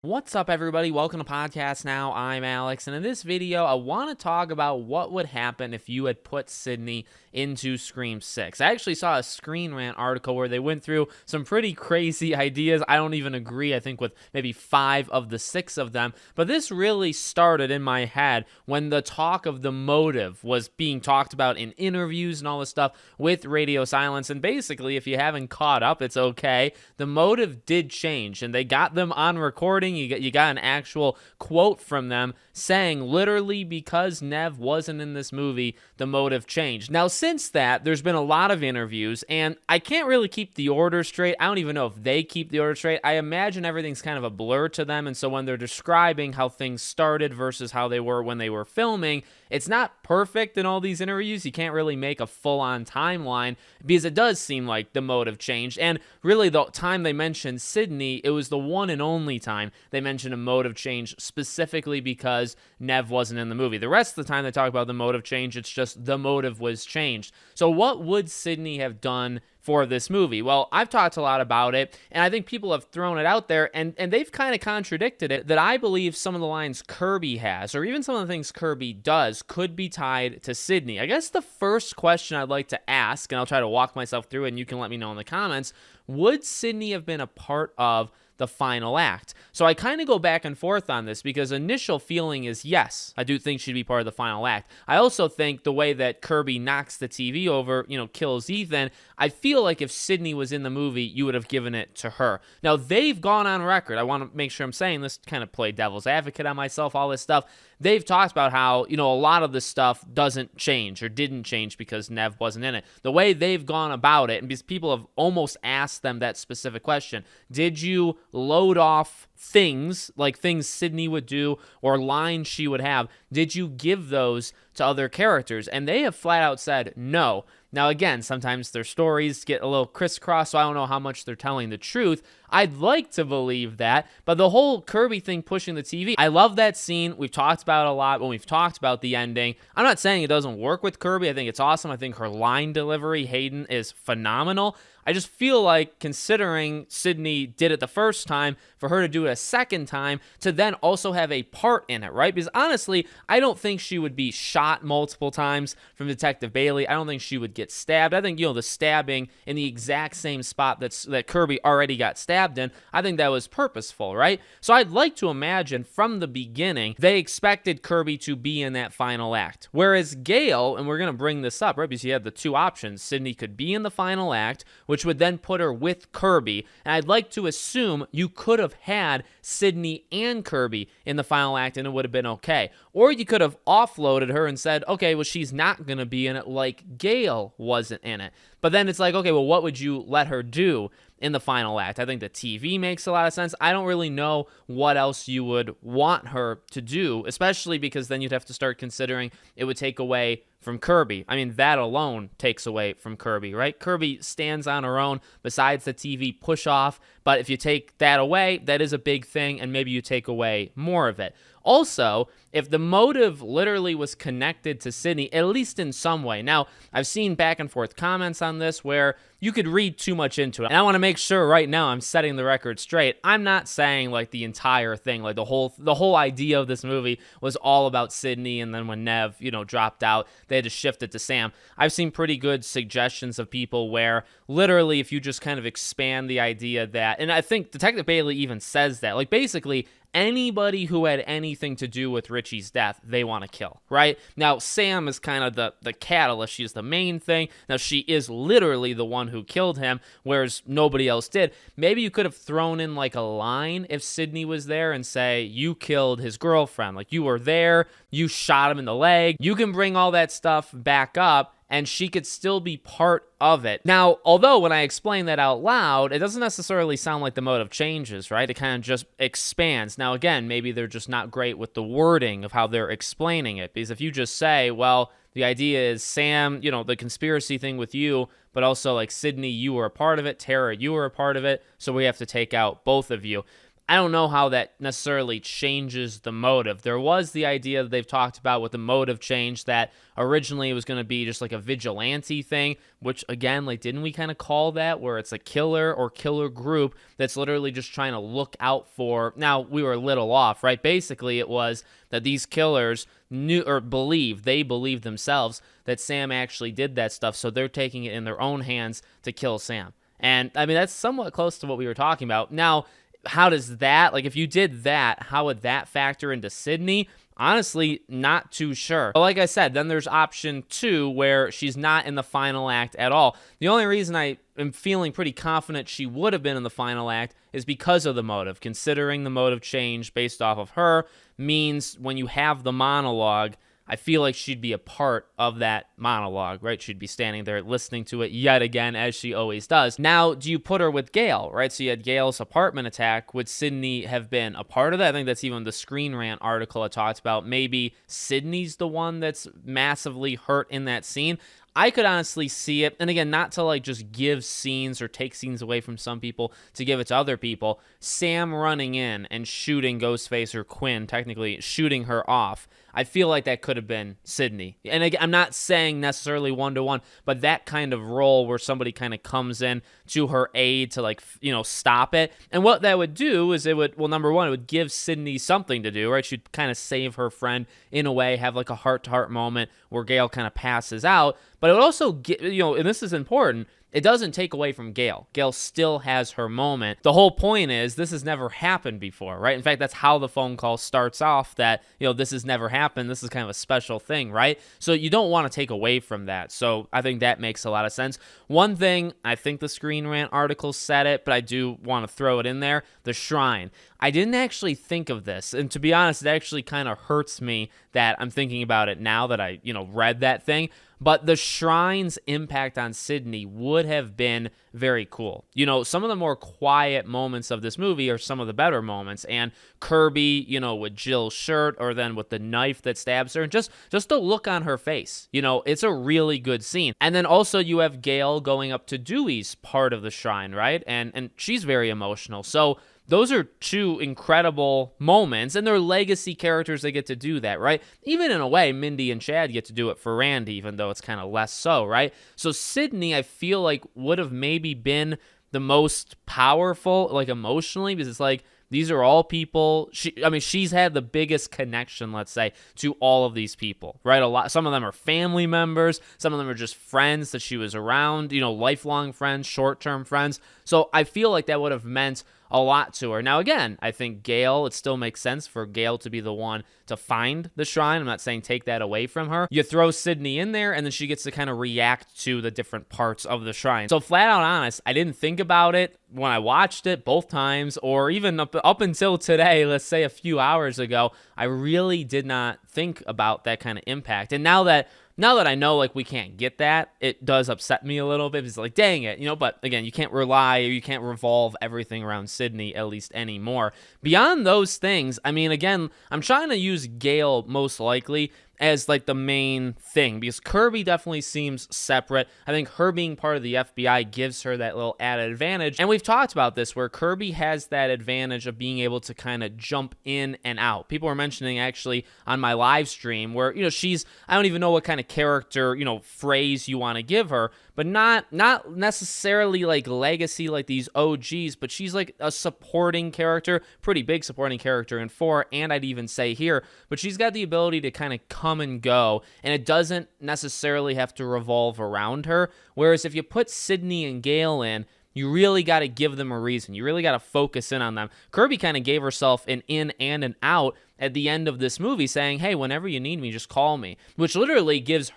What's up, everybody? Welcome to Podcast Now. I'm Alex, and in this video, I want to talk about what would happen if you had put Sidney into Scream 6. I actually saw a Screen Rant article where they went through some pretty crazy ideas. I don't even agree, I think, with maybe 5 of the 6 of them, but this really started in my head when the talk of the motive was being talked about in interviews and all this stuff with Radio Silence, and basically, if you haven't caught up, it's okay. The motive did change, and they got them on recording. You got an actual quote from them saying literally because Nev wasn't in this movie, the motive changed. Now, since that, there's been a lot of interviews, and I can't really keep the order straight. I don't even know if they keep the order straight. I imagine everything's kind of a blur to them, and so when they're describing how things started versus how they were when they were filming, it's not perfect in all these interviews. You can't really make a full-on timeline because it does seem like the motive changed, and really the time they mentioned Sidney, it was the one and only time they mentioned a motive change specifically because Nev wasn't in the movie. The rest of the time they talk about the motive change, it's just the motive was changed. So what would Sidney have done for this movie? Well, I've talked a lot about it, and I think people have thrown it out there, and they've kind of contradicted it, that I believe some of the lines Kirby has, or even some of the things Kirby does, could be tied to Sidney. I guess the first question I'd like to ask, and I'll try to walk myself through it, and you can let me know in the comments, would Sidney have been a part of the final act? So I kind of go back and forth on this because initial feeling is yes, I do think she'd be part of the final act. I also think the way that Kirby knocks the TV over, kills Ethan, I feel like if Sidney was in the movie, you would have given it to her. Now, they've gone on record. I want to make sure I'm saying this, kind of play devil's advocate on myself, all this stuff. They've talked about how, a lot of this stuff doesn't change or didn't change because Nev wasn't in it. The way they've gone about it, and because people have almost asked them that specific question, did you load off things, like things Sidney would do or lines she would have, did you give those to other characters? And they have flat out said no. Now, again, sometimes their stories get a little crisscrossed, so I don't know how much they're telling the truth. I'd like to believe that, but the whole Kirby thing pushing the TV, I love that scene. We've talked about it a lot when we've talked about the ending. I'm not saying it doesn't work with Kirby. I think it's awesome. I think her line delivery, Hayden, is phenomenal. I just feel like, considering Sidney did it the first time, for her to do it a second time, to then also have a part in it, right? Because honestly, I don't think she would be shot multiple times from Detective Bailey. I don't think she would get stabbed. I think, the stabbing in the exact same spot that Kirby already got stabbed in, I think that was purposeful, right? So I'd like to imagine from the beginning, they expected Kirby to be in that final act. Whereas Gale, and we're going to bring this up, right? Because you had the two options. Sidney could be in the final act, which would then put her with Kirby. And I'd like to assume you could have had Sidney and Kirby in the final act and it would have been okay. Or you could have offloaded her and said, okay, well, she's not going to be in it like Gale wasn't in it. But then it's like, okay, well, what would you let her do in the final act? I think the TV makes a lot of sense. I don't really know what else you would want her to do, especially because then you'd have to start considering it would take away from Kirby. I mean, that alone takes away from Kirby, right? Kirby stands on her own besides the TV push-off, but if you take that away, that is a big thing, and maybe you take away more of it. Also, if the motive literally was connected to Sidney, at least in some way. Now, I've seen back and forth comments on this where you could read too much into it. And I want to make sure right now I'm setting the record straight. I'm not saying like the entire thing, like the whole idea of this movie was all about Sidney, and then when Nev, dropped out, they had to shift it to Sam. I've seen pretty good suggestions of people where literally if you just kind of expand the idea that, and I think Detective Bailey even says that, like basically anybody who had anything to do with Richie's death, they want to kill, right? Now, Sam is kind of the catalyst. She's the main thing. Now, she is literally the one who killed him, whereas nobody else did. Maybe you could have thrown in like a line if Sidney was there and say, you killed his girlfriend. Like, you were there, you shot him in the leg. You can bring all that stuff back up, and she could still be part of it. Now, although when I explain that out loud, it doesn't necessarily sound like the motive changes, right? It kind of just expands. Now, again, maybe they're just not great with the wording of how they're explaining it, because if you just say, well, the idea is Sam, the conspiracy thing with you, but also like Sidney, you were a part of it, Tara, you were a part of it, so we have to take out both of you. I don't know how that necessarily changes the motive. There was the idea that they've talked about with the motive change that originally it was going to be just like a vigilante thing, which again, like, didn't we kind of call that where it's a killer or killer group that's literally just trying to look out for. Now, we were a little off, right? Basically, it was that these killers knew or they believe themselves that Sam actually did that stuff, so they're taking it in their own hands to kill Sam. And I mean, that's somewhat close to what we were talking about. Now, how does that, like, if you did that, how would that factor into Sidney? Honestly, not too sure. But like I said, then there's option 2 where she's not in the final act at all. The only reason I am feeling pretty confident she would have been in the final act is because of the motive. Considering the motive change based off of her means when you have the monologue, I feel like she'd be a part of that monologue, right? She'd be standing there listening to it yet again, as she always does. Now, do you put her with Gale, right? So you had Gale's apartment attack. Would Sidney have been a part of that? I think that's even the Screen Rant article I talked about. Maybe Sidney's the one that's massively hurt in that scene. I could honestly see it, and again, not to like just give scenes or take scenes away from some people to give it to other people. Sam running in and shooting Ghostface or Quinn, technically shooting her off. I feel like that could have been Sidney. And again, I'm not saying necessarily 1-to-1, but that kind of role where somebody kind of comes in to her aid to, like, you know, stop it. And what that would do is it would, well, number one, it would give Sidney something to do, right? She'd kind of save her friend in a way, have like a heart-to-heart moment where Gale kind of passes out. But it would also get, you know, and this is important, it doesn't take away from Gale. Gale still has her moment. The whole point is this has never happened before, right? In fact, that's how the phone call starts off, that, you know, this has never happened. This is kind of a special thing, right? So you don't want to take away from that. So I think that makes a lot of sense. One thing, I think the Screen Rant article said it, but I do want to throw it in there, the shrine. I didn't actually think of this, and to be honest, it actually kind of hurts me that I'm thinking about it now that I, you know, read that thing. But the shrine's impact on Sidney would have been very cool. You know, some of the more quiet moments of this movie are some of the better moments. And Kirby, you know, with Jill's shirt, or then with the knife that stabs her, and just the look on her face. You know, it's a really good scene. And then also you have Gale going up to Dewey's part of the shrine, right? And she's very emotional. So those are two incredible moments, and they're legacy characters that get to do that, right? Even in a way, Mindy and Chad get to do it for Randy, even though it's kind of less so, right? So Sidney, I feel like, would have maybe been the most powerful, like, emotionally, because it's like, these are all people, she's had the biggest connection, let's say, to all of these people, right? Some of them are family members, some of them are just friends that she was around, you know, lifelong friends, short-term friends. So I feel like that would have meant a lot to her. Now, again, I think Gale, it still makes sense for Gale to be the one to find the shrine. I'm not saying take that away from her. You throw Sidney in there, and then she gets to kind of react to the different parts of the shrine. So flat out honest, I didn't think about it when I watched it both times, or even up until today, let's say a few hours ago. I really did not think about that kind of impact. And now that I know, like, we can't get that, it does upset me a little bit. It's like, dang it, you know, but again, you can't rely, or you can't revolve everything around Sidney, at least anymore. Beyond those things, I mean, again, I'm trying to use Gale most likely as, like, the main thing, because Kirby definitely seems separate. I think her being part of the FBI gives her that little added advantage, and we've talked about this, where Kirby has that advantage of being able to kind of jump in and out. People were mentioning, actually, on my live stream, where, you know, I don't even know what kind of character, you know, phrase you want to give her, but not necessarily like legacy like these OGs, but she's like a supporting character, pretty big supporting character in 4, and I'd even say here, but she's got the ability to kind of come and go, and it doesn't necessarily have to revolve around her, whereas if you put Sidney and Gale in, you really got to give them a reason. You really got to focus in on them. Kirby kind of gave herself an in and an out at the end of this movie, saying, hey, whenever you need me, just call me, which literally gives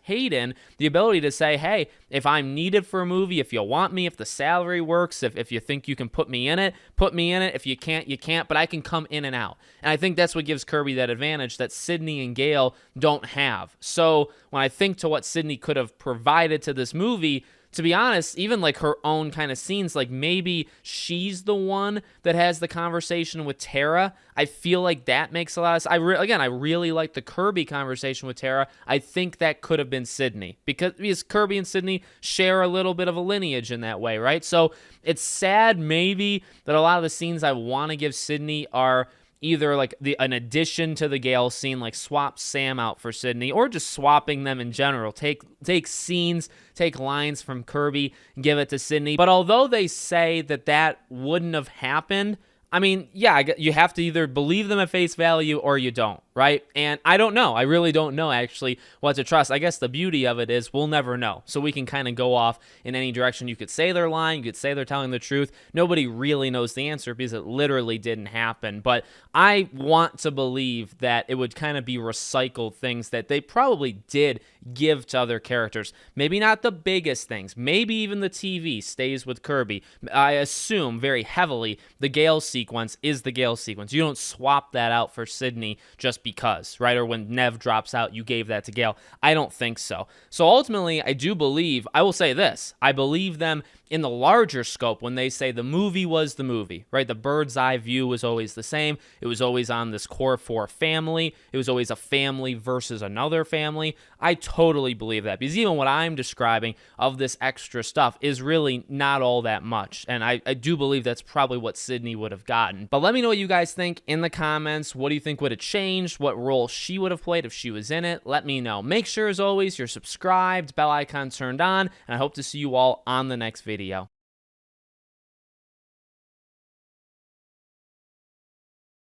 Hayden the ability to say, hey, if I'm needed for a movie, if you want me, if the salary works, if you think you can put me in it, put me in it. If you can't, you can't, but I can come in and out. And I think that's what gives Kirby that advantage that Sidney and Gale don't have. So when I think to what Sidney could have provided to this movie, to be honest, even like her own kind of scenes, like maybe she's the one that has the conversation with Tara. I feel like that makes a lot of sense. I really like the Kirby conversation with Tara. I think that could have been Sidney because Kirby and Sidney share a little bit of a lineage in that way, right? So it's sad maybe that a lot of the scenes I want to give Sidney are either like an addition to the Gale scene, like swap Sam out for Sidney, or just swapping them in general. Take scenes, take lines from Kirby, and give it to Sidney. But although they say that wouldn't have happened, I mean, yeah, you have to either believe them at face value or you don't, right? And I don't know. I really don't know, actually, what to trust. I guess the beauty of it is we'll never know. So we can kind of go off in any direction. You could say they're lying. You could say they're telling the truth. Nobody really knows the answer because it literally didn't happen. But I want to believe that it would kind of be recycled things that they probably did give to other characters. Maybe not the biggest things. Maybe even the TV stays with Kirby. I assume very heavily the Gale sequence is the Gale sequence. You don't swap that out for Sidney just because, right? Or when Nev drops out, you gave that to Gale. I don't think so. So ultimately, I do believe, I will say this, I believe them in the larger scope when they say the movie was the movie, right? The bird's eye view was always the same. It was always on this core four family. It was always a family versus another family. I totally believe that because even what I'm describing of this extra stuff is really not all that much. And I do believe that's probably what Sidney would have gotten. But let me know what you guys think in the comments. What do you think would have changed? What role she would have played if she was in it? Let me know. Make sure, as always, you're subscribed, bell icon turned on, and I hope to see you all on the next video.